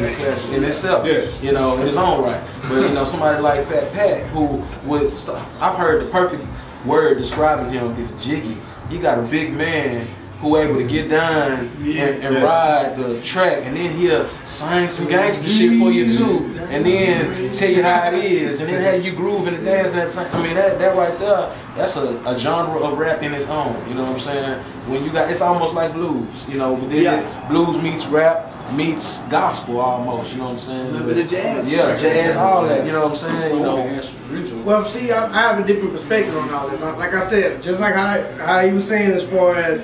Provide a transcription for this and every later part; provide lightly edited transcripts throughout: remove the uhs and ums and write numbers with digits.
a classic in itself, you know, in his own right. But you know, somebody like Fat Pat, who would, I've heard the perfect word describing him is jiggy. He got a big man who able to get down and ride the track, and then he'll sing some gangster shit for you too, and then tell you how it is, and then have you groove and dance that song. I mean, that right there, that's a genre of rap in its own. You know what I'm saying? When you got, it's almost like blues. You know, but then blues meets rap meets gospel almost. You know what I'm saying? A little bit of jazz. Yeah, jazz, all that. You know what I'm saying? You know. Well, see, I have a different perspective on all this. Like I said, just like how he was saying as far as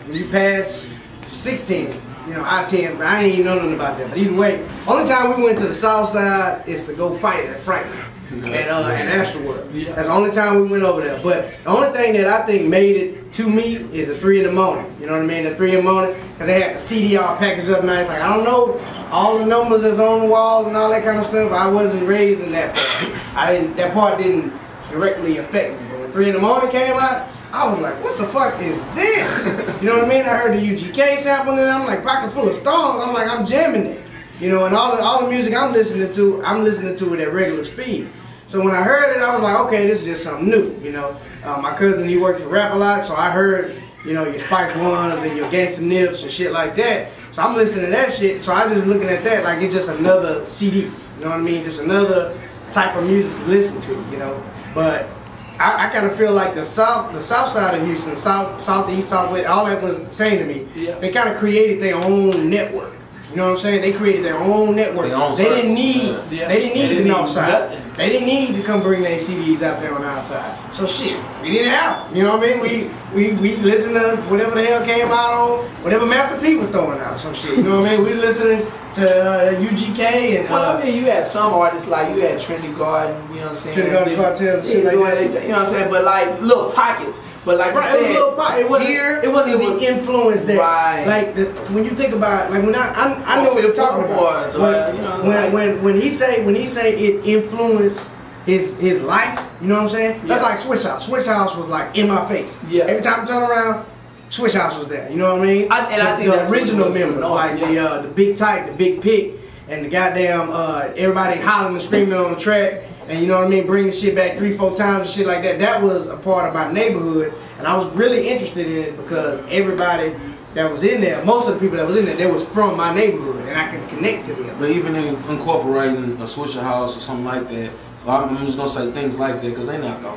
when you pass 16, you know, I-10, but I ain't even know nothing about that. But either way, only time we went to the south side is to go fight at Franklin and Astroworld. That's the only time we went over there. But the only thing that I think made it to me is the 3 in the morning. You know what I mean? The 3 in the morning, because they had the CD all packaged up nice. Like, I don't know all the numbers that's on the wall and all that kind of stuff. I wasn't raised in that part. That part didn't directly affect me. But when 3 in the morning came out, I was like, what the fuck is this? You know what I mean? I heard the UGK sample and I'm like, pocket full of stones. I'm like, I'm jamming it. You know, and all the music I'm listening to it at regular speed. So when I heard it, I was like, okay, this is just something new. You know, my cousin, he worked for Rap a lot, so I heard, you know, your Spice Ones and your Gangsta Nips and shit like that. So I'm listening to that shit. So I just looking at that like it's just another CD. You know what I mean? Just another type of music to listen to. You know, but I kind of feel like the south side of Houston, southeast, southwest, all that was the same to me. They kind of created their own network. You know what I'm saying? They created their own network. They didn't need the north side. They didn't need to come bring their CDs out there on our side. So shit, we didn't have them. You know what I mean? We listened to whatever the hell came out on, whatever Master P was throwing out or some shit. You know what I mean? We listening to UGK and well, I mean, you had some artists like you had Trinity Garden, you know what I'm saying? Trinity Garden Cartel and shit like that. You know what I'm saying? But like little pockets. But like you said, it wasn't the influence that like when you think about like when I know what you're talking about. When he say it influenced his life, you know what I'm saying? That's like Switch House. Switch House was like in my face. Every time I turn around, Switch House was there. You know what I mean? I think the original members like the Big Tyke, the Big Pig, and the goddamn everybody hollering and screaming on the track. And you know what I mean, bringing shit back 3-4 times and shit like that. That was a part of my neighborhood, and I was really interested in it because everybody that was in there, most of the people that was in there, they was from my neighborhood, and I could connect to them. But even in incorporating a Swisher House or something like that, I'm just gonna say things like that because they not the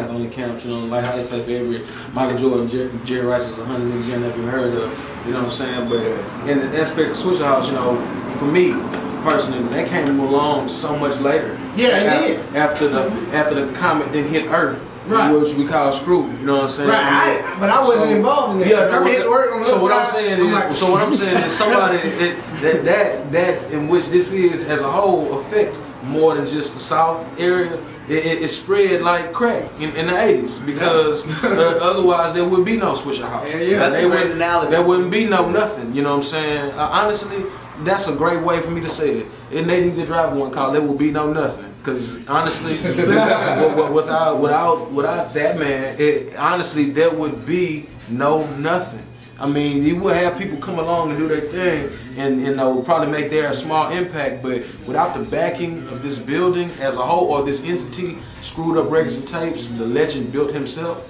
only camps, you know, like how they say for every Michael Jordan, Jerry Rice is 100 niggas you never heard of, you know what I'm saying? But in the aspect of Swisher House, you know, for me personally, that came along so much later. Yeah, it did. After the comet didn't hit Earth, which we call Screw. You know what I'm saying? Right. But I wasn't involved in that. Yeah. So what I'm saying is somebody that in which this is as a whole affect more than just the South area. It spread like crack in the 80s because otherwise there would be no Swisher House. That's a great analogy. There wouldn't be no nothing. You know what I'm saying? Honestly, that's a great way for me to say it. And they need to drive one call. There will be no nothing. Because honestly, without that man, honestly, there would be no nothing. I mean, you would have people come along and do their thing and you know, probably make their small impact, but without the backing of this building as a whole or this entity, Screwed Up Records and Tapes, the legend built himself,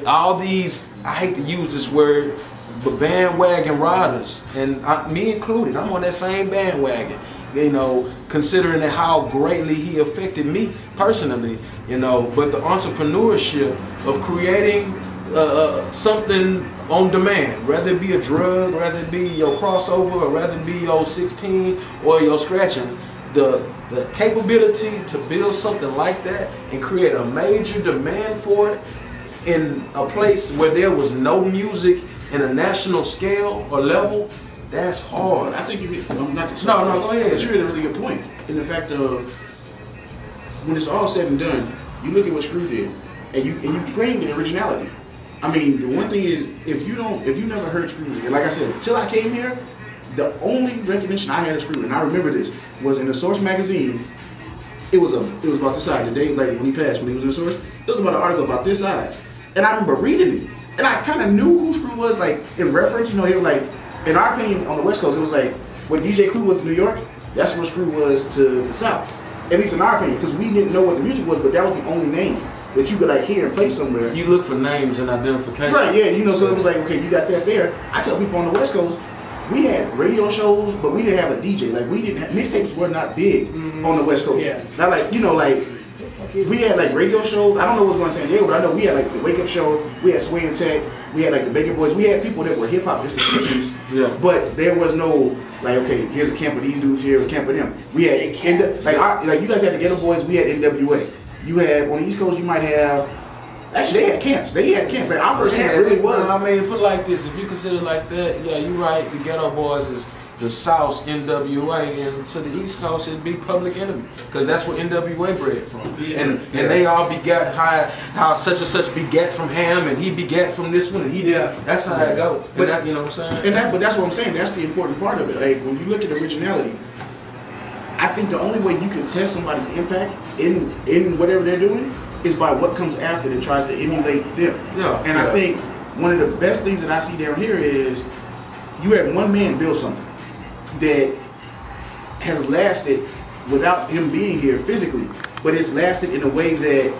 all these, I hate to use this word, but bandwagon riders, and me included, I'm on that same bandwagon, you know, considering how greatly he affected me personally, you know, but the entrepreneurship of creating something on demand, whether it be a drug, whether it be your crossover, or whether it be your 16 or your scratching, the capability to build something like that and create a major demand for it in a place where there was no music in a national scale or level, that's hard. I think you hit, go ahead. But you hit a really good point in the fact of when it's all said and done, you look at what Screw did, and you claim the originality. I mean, the one thing is, if you never heard Screw music, and like I said, till I came here, the only recognition I had of Screw, and I remember this, was in the Source magazine. It was about this size. The day like when he passed, when he was in the Source, it was about an article about this size, and I remember reading it, and I kind of knew who Screw was, like in reference. You know, he was like, in our opinion, on the West Coast, it was like what DJ Clue was to New York, that's what Screw was to the South. At least in our opinion, because we didn't know what the music was, but that was the only name that you could like hear and play somewhere. You look for names and identification. Right, yeah, you know, so it was like, okay, you got that there. I tell people on the West Coast, we had radio shows, but we didn't have a DJ. Like, we didn't have, mixtapes were not big on the West Coast. Yeah. Not like, you know, like, we had like radio shows. I don't know what's going on in San Diego, but I know we had like the Wake Up Show, we had Sway and Tech, we had like the Baker Boys, we had people that were hip hop institutions, but there was no, like, okay, here's a camp of these dudes, here's a camp of them. We had, like you guys had the Ghetto Boys, we had NWA. You had, on the East Coast, you might have, actually they had camps. Like, our first camp really was. I mean, put it like this, if you consider it like that, yeah, you're right, the Ghetto Boys is the South's NWA, and to the East Coast it'd be Public Enemy, because that's where NWA bred from. And they all begat how such and such begat from him, and he begat from this one, and he that's how it go. But that, you know what I'm saying? But that's what I'm saying. That's the important part of it. Like, when you look at originality, I think the only way you can test somebody's impact in whatever they're doing is by what comes after that tries to emulate them. And I think one of the best things that I see down here is you had one man build something that has lasted without him being here physically, but it's lasted in a way that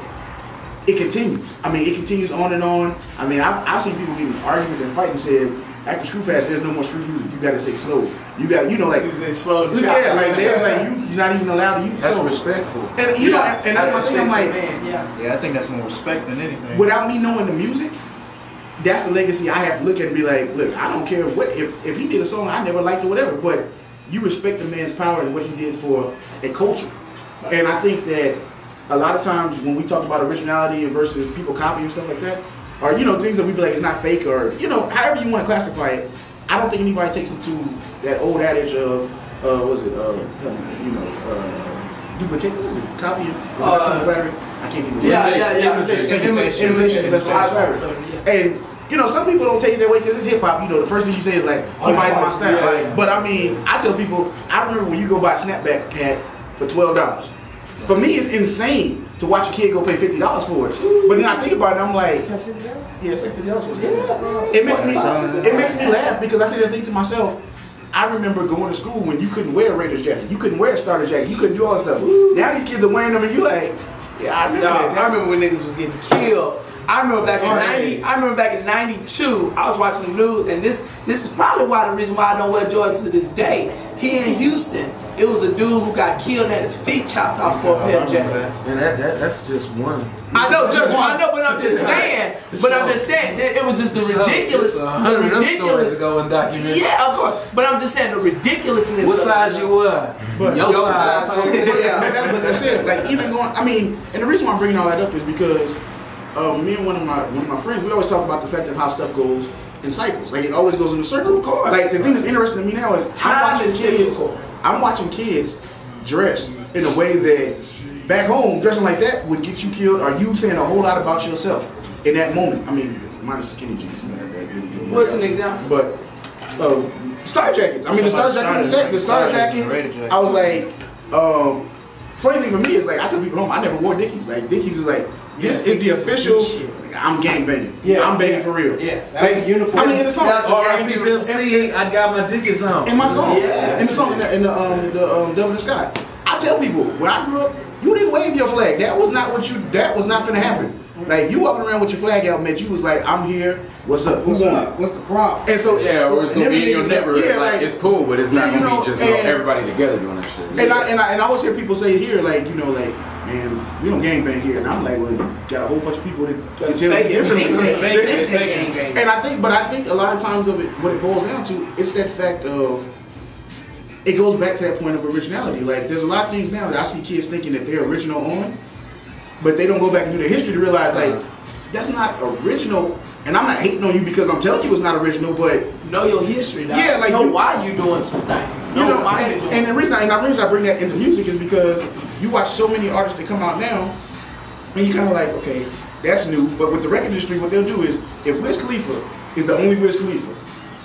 it continues. I mean, it continues on and on. I mean, I've seen people getting arguments and fighting and saying, after Screw Pass, there's no more Screw music. You gotta say slow. You got, you know, like, slow. Yeah, like they're like you're not even allowed to use. That's slow. Respectful. And you know, and that's my thing. I'm like, yeah, I think that's more respect than anything. Without me knowing the music, that's the legacy I have to look at and be like, look, I don't care what if he did a song I never liked or whatever, but you respect the man's power and what he did for a culture. And I think that a lot of times when we talk about originality versus people copying and stuff like that, or you know, things that we be like it's not fake, or you know, however you want to classify it, I don't think anybody takes it to that old adage of duplicate, what is it? Copy is the best form of flattery. I can't think of it. Imitation is the best form of flattery. And you know, some people don't take it that way because it's hip hop. You know, the first thing you say is like, "Oh, my style." But I mean, I tell people, I remember when you go buy a snapback hat for $12. For me, it's insane to watch a kid go pay $50 for it. But then I think about it, and I'm like, yeah, it's like $50 for it. It makes me laugh because I sit there and think to myself, I remember going to school when you couldn't wear a Raiders jacket, you couldn't wear a starter jacket, you couldn't do all that stuff. Now these kids are wearing them, and you like, yeah, I remember that. I remember when niggas was getting killed. I remember back in '92. I was watching the news, and this is probably the reason why I don't wear Jordans to this day. Here in Houston, it was a dude who got killed and had his feet chopped off for a pair of jackets. And that's just one. I know, but I'm just saying. It was just the ridiculous. 100 of them stories to go and document. Yeah, of course. But I'm just saying the ridiculousness. What size you were? Your size. But that's it. Like even going, I mean, and the reason why I'm bringing all that up is because me and one of my friends, we always talk about the fact of how stuff goes in cycles. Like it always goes in a circle. Of course. Like the thing that's interesting to me now is I'm watching kids dress in a way that back home dressing like that would get you killed, or you saying a whole lot about yourself in that moment. I mean, minus skinny jeans. What's an example? But starter jackets. I mean, the starter jackets. I was like, funny thing for me is like I tell people home I never wore Niques. Like Niques is like. This is the official. I'm gang banging. Yeah, I'm banging for real. Yeah, like uniform. I mean, in the song. R.I.P. I got my Dickies on. In my song. Yeah. In the song, in the Devil in the Sky. I tell people when I grew up, you didn't wave your flag. That was not what you. That was not finna happen. Like you walking around with your flag out, man. You was like, I'm here. What's up? Who's on? What's the problem? And so or it's gonna be in your neighborhood. Yeah, like it's cool, but it's not gonna be just everybody together doing that shit. And I always hear people say here, like man, we don't gangbang here, and I'm like, well, you got a whole bunch of people that can tell you differently. And I think a lot of times of it, what it boils down to, it's that fact of, it goes back to that point of originality. Like, there's a lot of things now that I see kids thinking that they're original on, but they don't go back and do their history to realize, like, that's not original. And I'm not hating on you because I'm telling you it's not original, but know your history. Now. Yeah, like know why you doing something. And the reason I bring that into music is because you watch so many artists that come out now, and you kind of like, okay, that's new. But with the record industry, what they'll do is, if Wiz Khalifa is the only Wiz Khalifa,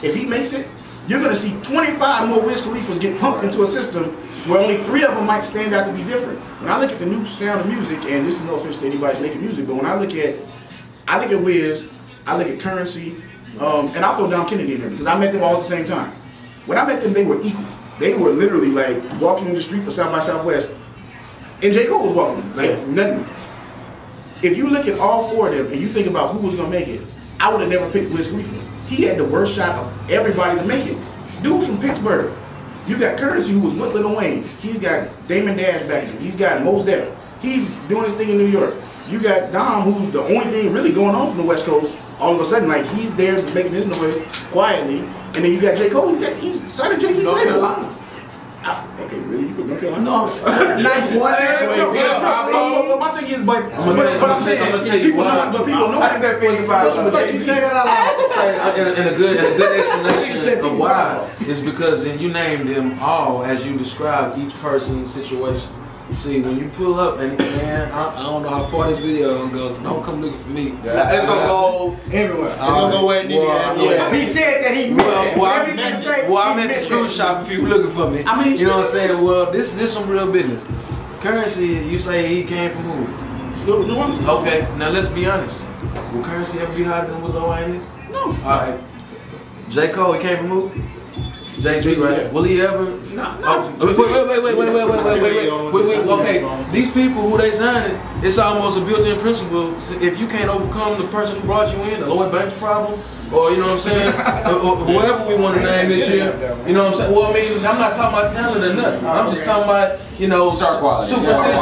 if he makes it, you're gonna see 25 more Wiz Khalifas get pumped into a system where only 3 of them might stand out to be different. When I look at the new sound of music, and this is no offense to anybody making music, but when I look at Wiz, I look at Currency, and I'll throw Dom Kennedy in there because I met them all at the same time. When I met them, they were equal. they were literally like walking in the street of South by Southwest, and J. Cole was walking like nothing. If you look at all four of them and you think about who was gonna make it, I would have never picked Wiz Khalifa. He had the worst shot of everybody to make it. Dude's from Pittsburgh. You got Currency, who was with Lil Wayne. He's got Damon Dash backing him. He's got Mos Def. He's doing his thing in New York. You got Dom, who's the only thing really going on from the West Coast. All of a sudden, like, he's there making his noise quietly. And then you got J. Cole, he's signing Jay-Z's label. Okay, really? You put North Carolina? No, nice one. My thing is, but I'm saying, people know I said 55. And a good explanation of why is because, and you named them all as you described each person's situation. See, when you pull up, and man, I don't know how far this video goes. Don't come looking for me. Yeah. It's gonna go everywhere. It's gonna go where it needs to. He said that he I'm at the screw shop if you were looking for me. I mean, you know what I'm saying? Well, this some real business. Currency, you say he came from who? New Orleans. Okay, now let's be honest. Will Currency ever be hotter than what Lil Wayne is? No. All right. J. Cole, he came from who? Jay-Z, right? Yeah. Will he ever? No. Wait. Okay, these people who they signing, it's almost a built-in principle. If you can't overcome the person who brought you in, the Lloyd Banks problem, or you know what I'm saying, or whoever we want to name this year, you know what I'm saying. Well, I mean, I'm not talking about talent or nothing. I'm just talking about star quality, superstition,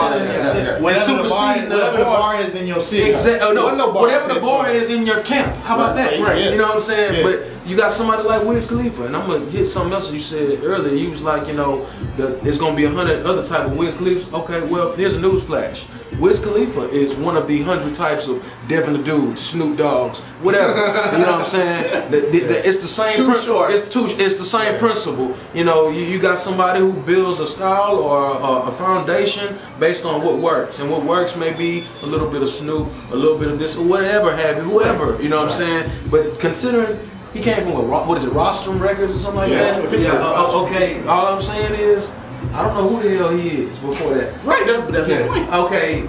superseding whatever the bar is in your city. Exactly. Whatever the bar is in your camp. How about that? Right. You know what I'm saying? But you got somebody like Wes Khalifa, and I'm gonna hit something else you said earlier. You was like, you know, there's gonna be 100 other type of Wes Khalifas. Okay, well, here's a news flash. Wes Khalifa is one of the 100 types of Devin the Dude, Snoop Dogg's, whatever. You know what I'm saying? It's the same. It's the same principle. You know, you got somebody who builds a style or a foundation based on what works, and what works may be a little bit of Snoop, a little bit of this, or whatever have you, whoever. You know what I'm saying? But considering he came from what is it, Rostrum Records or something like that? Yeah. Okay, all I'm saying is, I don't know who the hell he is before that. Right, that's the point. Okay,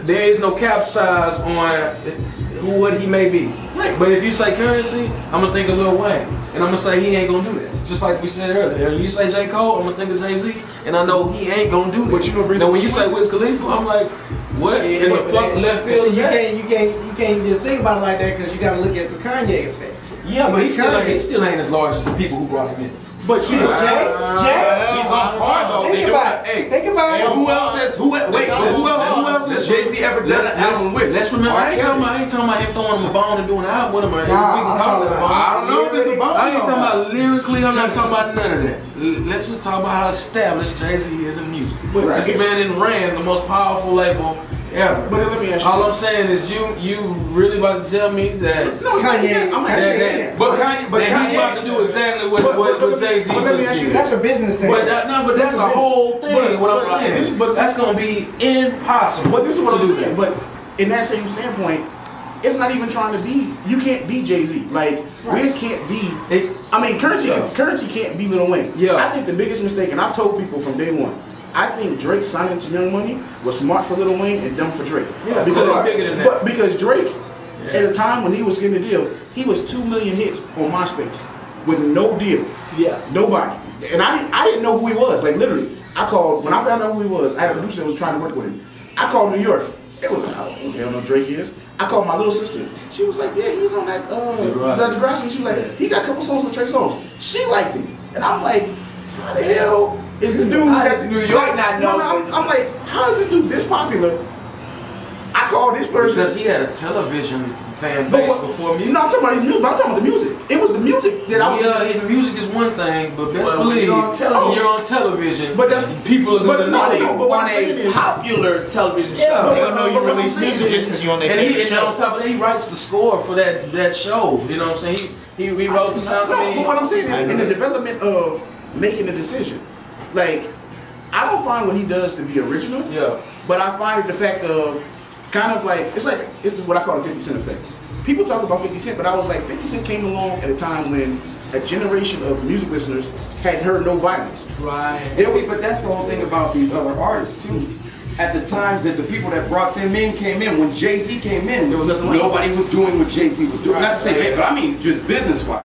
there is no capsize on what he may be. Right. But if you say Currency, I'm going to think of Lil Wayne. And I'm going to say he ain't going to do that. Just like we said earlier. If you say J. Cole, I'm going to think of Jay-Z. And I know he ain't going to do that. But you know, now when you say Wiz Khalifa, I'm like, what in the fuck left field is that? You can't just think about it like that because you got to look at the Kanye effect. Yeah, but he still ain't as large as the people who brought him in. But Jay, he's on par though. Think about it. Who else has Jay-Z ever done an album with? Let's remember, I ain't talking about him throwing him a bone and doing an album with him. I don't know if it's a bone. I ain't talking about lyrically. I'm not talking about none of that. Let's just talk about how established Jay-Z is in music. This man ran the most powerful label ever. But let me ask you. All I'm saying is, you really about to tell me that Kanye, he's about to do exactly what Jay-Z just did. That's a business thing. But that's a whole thing. What I'm saying, but that's gonna be impossible. But this is what I'm saying. But in that same standpoint, it's not even trying to be. You can't be Jay-Z. Like Wiz can't be. I mean, Currency can't be Lil Wayne. Yeah. I think the biggest mistake, and I've told people from day one, I think Drake signing to Young Money was smart for Lil Wayne and dumb for Drake. Yeah, because Drake, at a time when he was getting a deal, he was 2 million hits on MySpace with no deal. Yeah. Nobody. And I didn't know who he was. Like literally, I called, when I found out who he was, I had a producer that was trying to work with him. I called New York. It was like, I don't know who Drake is. I called my little sister. She was like, yeah, he's on that Degrassi. She was like, he got a couple songs with Trey Songz. She liked him. And I'm like, how the hell is this dude that's New York not know? I'm like, how is this dude this popular? I called this person because he had a television fan base before music. No, I'm talking about his music. I'm talking about the music. It was the music that I was. Yeah, the music is one thing, but best believe you're on television. But that's people are gonna know. But on a popular television show, they don't know you release music just because you're on their favorite show. And on top of that, he writes the score for that show. You know what I'm saying? He wrote the sound. But what I'm saying is, in the development of making a decision, like I don't find what he does to be original. Yeah. But I find the fact of kind of like it's what I call a 50 Cent effect. People talk about 50 Cent, but I was like 50 Cent came along at a time when a generation of music listeners had heard no violence. Right. See, but that's the whole thing about these other artists too. At the times that the people that brought them in came in, when Jay-Z came in, there was nothing. Nobody was doing what Jay-Z was doing. Not to say Jay, but I mean just business-wise.